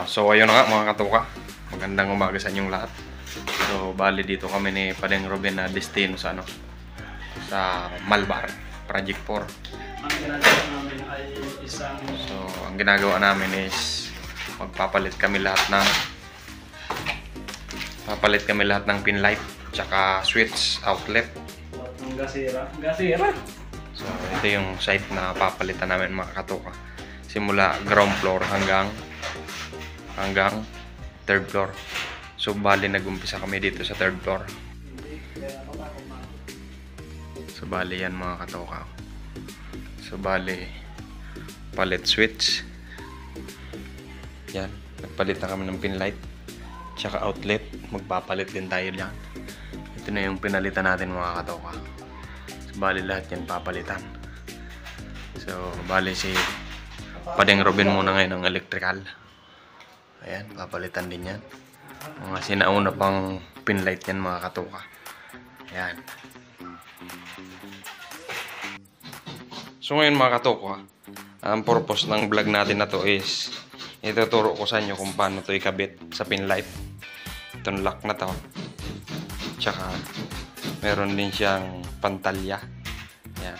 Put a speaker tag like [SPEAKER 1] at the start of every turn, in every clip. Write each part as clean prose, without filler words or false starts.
[SPEAKER 1] So ayun na nga mga katuka. Magandang umaga sa inyong lahat. So bali dito kami ni Padeng Ruben na destino sa sa Malbar, Project 4.
[SPEAKER 2] Ang ginagawa namin ay isang...
[SPEAKER 1] So ang ginagawa namin is magpapalit kami lahat ng pin light tsaka switch outlet.
[SPEAKER 2] Ng gasira. So
[SPEAKER 1] ito yung site na papalitan namin mga katuka. Simula ground floor hanggang third floor. So bali nag-umpisa kami dito sa third floor. So bali yan mga katoka. So bali palit switch. Yan, nagpalit na kami ng pin light tsaka outlet. Magpapalit din tayo diyan. Ito na yung pinalitan natin mga katoka. So bali lahat yan papalitan. So bali si Padeng Ruben muna ngayon ng electrical. Ayan, papalitan din yan. Mga sinauna pang pin light yan mga katuka. Ayan. So ngayon mga katuka, ang purpose ng vlog natin na to is ituturo ko sa inyo kung paano to ikabit sa pin light. Itong lock na to. Tsaka meron din siyang pantalya. Ayan.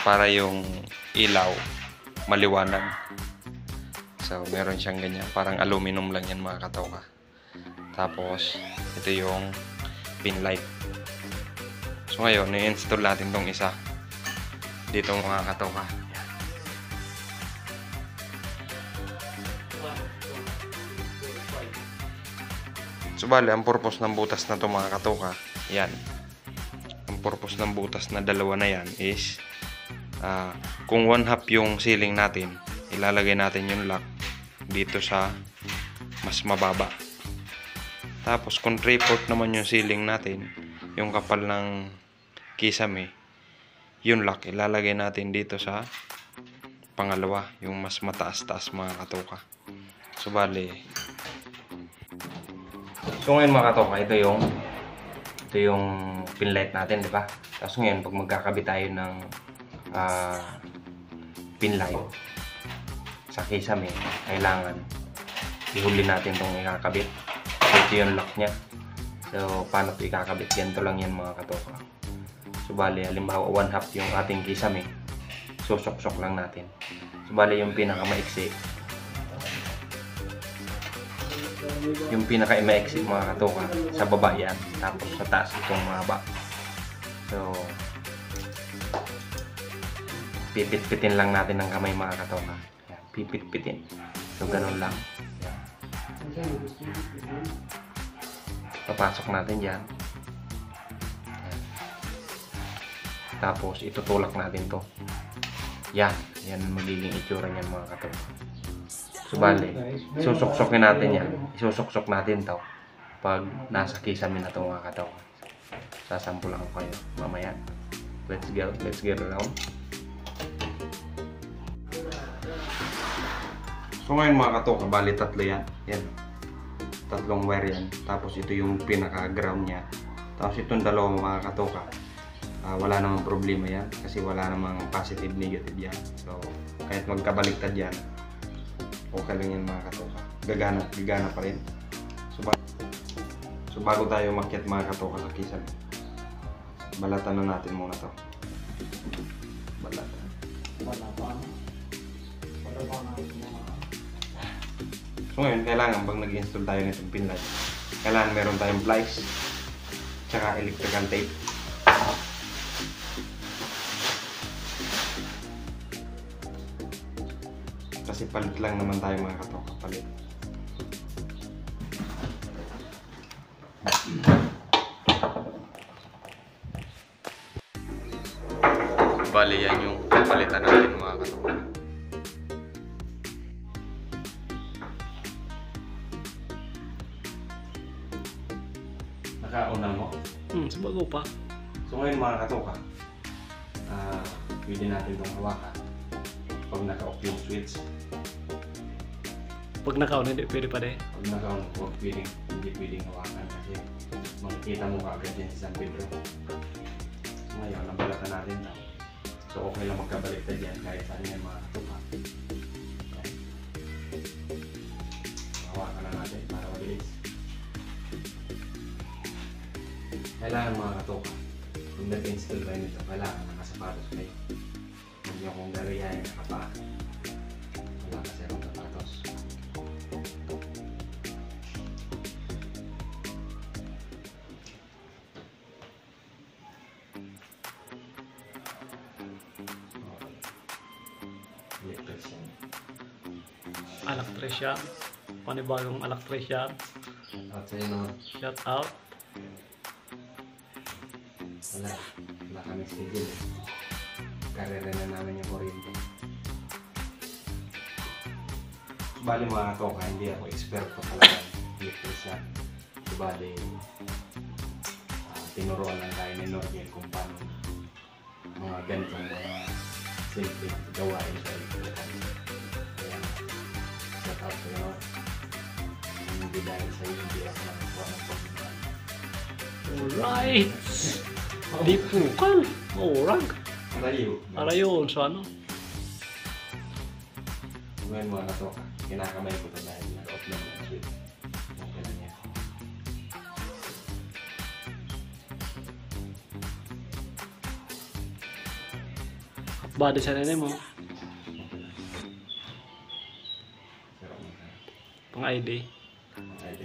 [SPEAKER 1] Para yung ilaw maliwanag. So meron siyang ganyan, parang aluminum lang yan mga katoka. Tapos ito yung pin light. So ngayon i-install natin tong isa dito mga katoka. So bali ang purpose ng butas na to mga katoka, yan. Ang purpose ng butas na dalawa na yan is kung 1/2 yung ceiling natin, ilalagay natin yung lock dito sa mas mababa. Tapos kung 3/4 naman yung ceiling natin, yung kapal ng kisame, yung lock ilalagay natin dito sa pangalawa, yung mas mataas-taas mga katoka. So bali, so ngayon mga katoka, ito yung pin light natin, di ba? Tapos ngayon pag magkakabit tayo ng pin light sa kisame, kailangan ihuli natin itong ikakabit. Ito yung lock nya. So paano ito ikakabit? Ganito lang yan mga katoka. So bali halimbawa 1/2 yung ating kisame, susok-sok lang natin. So bali yung pinakamaiksi mga katoka sa baba yan, tapos sa taas itong mahaba. So pipit-pitin lang natin ng kamay mga katoka. Yan, pipit-pitin. So ganun lang. Yan. Papasok natin dyan. Yan. Tapos itutulak natin to. Yan. Yan magiging itsura niyan mga katoka. So bali, susok-sokin natin yan. Isusok-sok natin to pag nasa kisame na to mga katoka. Sasampulan ko kayo mamaya. Let's get around. So ngayon mga katoka, bali tatlo yan. Yan. Tatlong wire yan. Tapos ito yung pinaka-ground niya. Tapos itong dalawang mga katoka, wala namang problema yan. Kasi wala namang positive, negative yan. So kahit magkabaliktad yan, okay lang yan mga katoka. Gagana pa rin. So bago tayo makyat mga katoka sa kisame, balatan na natin muna to. Balatan. So ngayon, kailangan pag nag-install tayo nitong pin light, kailangan meron tayong pliers tsaka electrical tape. Kasi palit lang naman tayo mga katoka, palit. Bali yan yung palitan natin mga katoka. Nakauna mo?
[SPEAKER 2] Sabago pa.
[SPEAKER 1] So ngayon mga katoka, pwede natin itong hawakan pag naka-off yung switch.
[SPEAKER 2] Pag nakauna, hindi pwede pa rin.
[SPEAKER 1] Pag naka-on, hindi pwedeng hawakan kasi makikita mo kaagad yan sa San Pedro. So ngayon, nabalatan natin na. So okay lang magkabaliktad yan kahit saan yan mga katoka. Kailangan mga katoka, kung nag-install kayo nito, kailangan nakasapatos kayo. Huwag niyo kung gagayahin nakapaa. Wala kasi akong sapatos. Electrician.
[SPEAKER 2] Electrician. Panibagong electrician.
[SPEAKER 1] At sa'yo naman,
[SPEAKER 2] Shout out.
[SPEAKER 1] wala kami schedule. Karera na namin yung kuryente. Bali mga katoka, hindi ako experto talaga electrician. Bali, tinuruan lang tayo ni Norgel kung paano mga ganitong mga simple gawain sa electrical. Kaya, shout out to you. Hindi dahil sa iyo, hindi ako nakakuha ng pagkakaan.
[SPEAKER 2] Alright. Di pukal. Orag.
[SPEAKER 1] Malayo.
[SPEAKER 2] Para yun sa ano.
[SPEAKER 1] Ngayon mga katoka, kinakamay ko ito dahil nag-off lang ng switch. Okay lang yan.
[SPEAKER 2] Body sa nene mo.
[SPEAKER 1] Sarap mo na.
[SPEAKER 2] Pang ID.
[SPEAKER 1] ID.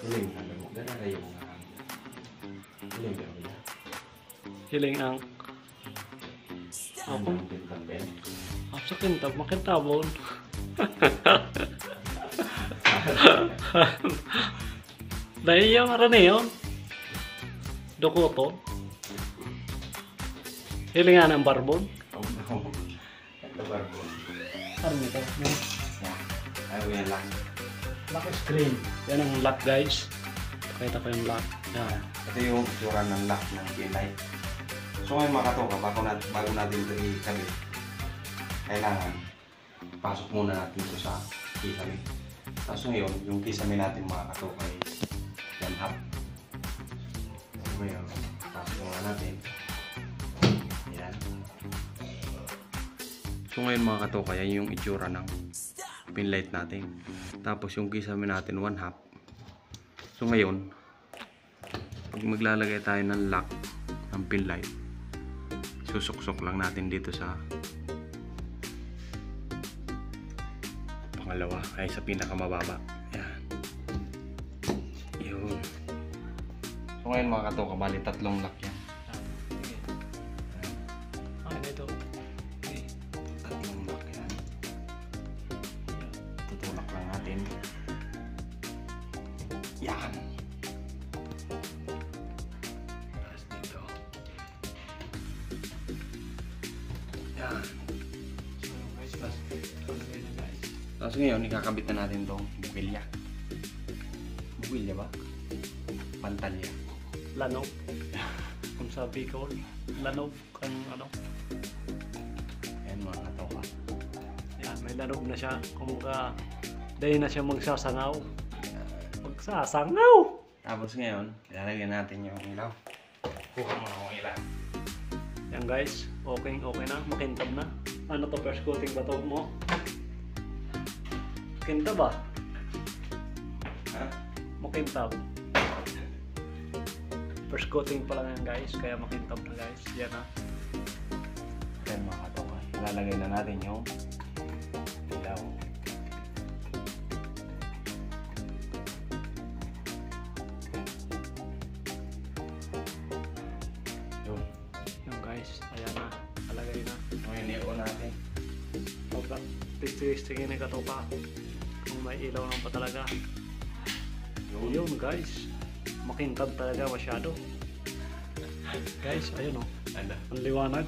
[SPEAKER 1] Hiling na lang mo. Gana kayo mga kami. Hiling ka ba?
[SPEAKER 2] Hiling ang. Ako.
[SPEAKER 1] Ang pintampen.
[SPEAKER 2] Ako sa kintab. Makintabon. Dahil yung arane yun. Dukoto. Hilingan ang barbon.
[SPEAKER 1] Oh no. Ito barbo.
[SPEAKER 2] Ano ito?
[SPEAKER 1] Yan. Ayaw yan lang.
[SPEAKER 2] Lock screen. Yan ang lock guys. Pakita ko yung lock. Yan.
[SPEAKER 1] Ito yung itsura ng lock ng P-Light. So ngayon mga katoka, bago natin ito ikabit, kailangan pasok muna natin ito sa kisame. Tapos ngayon, yung kisame natin mga katoka is 1/2. So ngayon, pasok muna natin. Ayan. So ngayon mga katoka, yan yung itsura ng pinlight natin. Tapos yung kisame natin 1/2. So ngayon, pag maglalagay tayo ng lock ng pinlight, susuksok lang natin dito sa pangalawa ay sa pinakamababa. Yan. Yun. So ngayon mga katoka, bali tatlong lock yan.
[SPEAKER 2] Ano ito? Okay.
[SPEAKER 1] Tatlong lock yan. Tutulak lang natin. Yan. Tapos dito. Yan.
[SPEAKER 2] So guys, lagay na guys.
[SPEAKER 1] Tapos ngayon, ikakabit na natin itong bugilya. Bugilya ba? Pantalya.
[SPEAKER 2] Lanog. Kung sa Bicol. Lanog. Kan ano.
[SPEAKER 1] Ayan mga katoka.
[SPEAKER 2] Yan, may lanog na siya. Kumbaga, dahil na siya magsasangaw. Magsasangaw!
[SPEAKER 1] Tapos ngayon, ilalagyan natin yung ilaw. Kuha mo akong ilaw.
[SPEAKER 2] Yan guys, okay na, makintab na. Ano to, first coating ba to mo? Makintab ba?
[SPEAKER 1] Ha?
[SPEAKER 2] Makintab. First coating pa lang yan guys, kaya makintab na guys. Yan ha.
[SPEAKER 1] Ayan mga katoka. Ilalagay na natin yung ilaw. Yun.
[SPEAKER 2] Yan guys, ayan na. Alagay na.
[SPEAKER 1] Ngayon, i-on natin.
[SPEAKER 2] Sobrang testing na ito pa. Kung may ilaw lang pa talaga. Yun guys. Makintab talaga masyado. Guys, ayun o.
[SPEAKER 1] Ano?
[SPEAKER 2] Ang liwanag.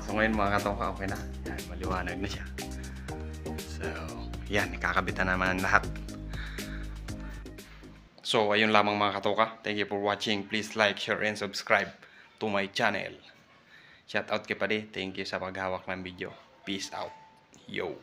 [SPEAKER 1] So ngayon mga katoka, okay na. Yan, maliwanag na siya. So, yan, ikakabit na naman ang lahat. So, ayun lamang mga katoka. Thank you for watching. Please like, share, and subscribe to my channel. Shout out kay Pade. Thank you sa paghawak ng video. Peace out. Yo!